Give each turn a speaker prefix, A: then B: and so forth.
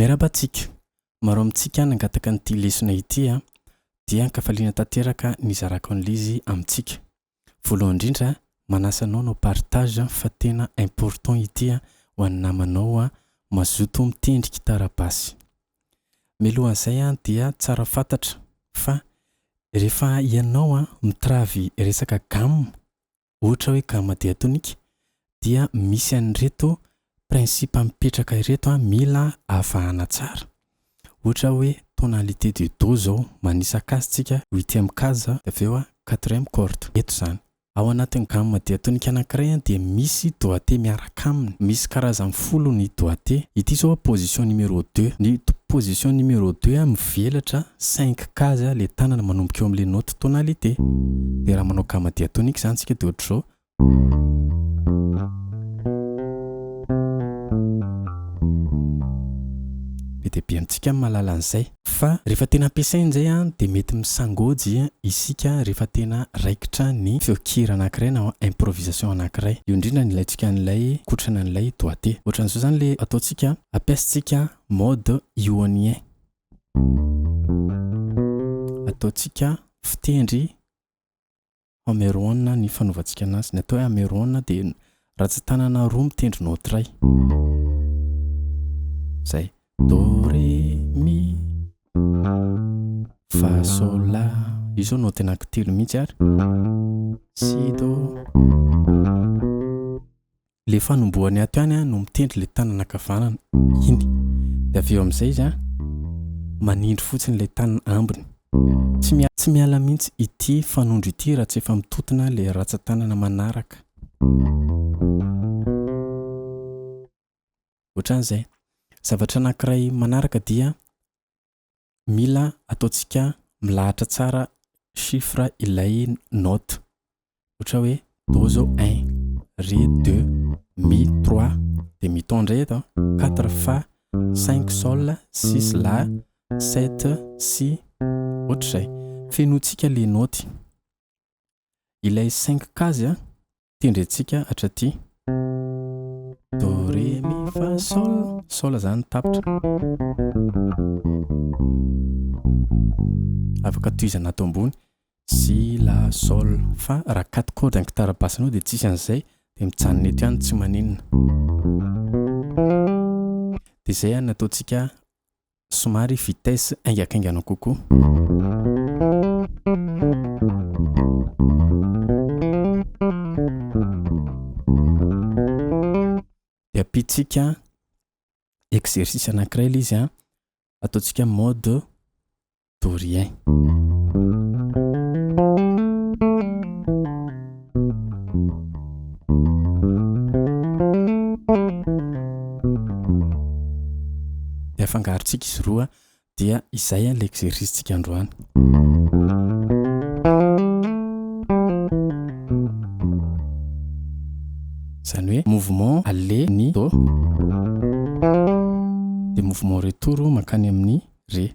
A: Miarabantsika. Maro amintsika nangataka n'ity lesona ity dia kafaliana tanteraka nizarako an'izy amintsika. Voalohany indrindra manasa anao no partage fa tena important ity ho an'ny namanao mazoto mitendry tarabasy. Mialohan'izay dia tsara fantatra fa rehefa ianao mitravy resaka gamme, ohatra hoe gamme diatonique, dia misy an'ireto principe mipetraka ireto mila avahana tsara. Ohatra hoe tonalité de do zao manisaka azy tsika 8e case avy eo 4e corde. Eto zany. Ao anatin'ny gamme diatonique anankiray dia misy doigté miaraka aminy. Misy karazany 10 ny doigté. Ity zao position numéro 2. Ny position numéro 2 mivelatra 5 case le tanana manomboka eo amin'le note tonalité. Dia raha manao gamme diatonique zany tsika dia ohatra zao. Be amintsika mahalala an'izay. Fa rehefa tena ampiasaina izay dia mety misangojy isika rehefa tena raikitra ny feokira anankiray na improvisation anankiray. Io indrindra ny ilaintsika an'ilay kotrana an'ilay doigté. Ohatran'izao zany le ataontsika ampiasatsika mode iônien. Ataontsika fitendry amérone ny fanaovantsika anazy. Ny atao hoe amérone dia ratsan-tanana roa mitendry note iray. Zay. Do, ré, mi, fa, sol, la. Io zao note anankitelo mihitsy ary. Si, do. Le fanombohany ato ihany no mitendry le tanana ankavanana. Iny. Dia avy eo amin'izay izy manindry fotsiny le tanana ambiny. Tsy miala mihitsy ity fanondro ity raha tsy efa mitotona le ratsan-tanana manaraka. Ohatran'izay. Zavatra anankiray manaraka dia mila ataontsika milahatra tsara chiffre ilay note. Ohatra hoe do zao 1, ré 2, mi 3, dia mi tondra eto 4 fa, 5 sol, 6 la, 7 si. Ohatr'izay. Fenotsika le note. Ilay 5 case tendrentsika hatraty. Do, ré, mi, fa, sol. Sol zany tapitra. Afaka tohizana ato ambony. Si, la, sol, fa. Raha 4 corde ny gitara-bassanao dia tsisy an'izay. Dia mitsanona eto ihany tsy maninona. Dia izay nataontsika somary vitesse aingakaingana kokoa. Dia ampitsika exercice anankiray ilay izy ataontsika mode dorien. Dia afangarontsika izy roa dia izay ilay exercice-tsika androany. Zany hoe mouvement aller ny do. Dia mouvement retour mankany amin'ny ré.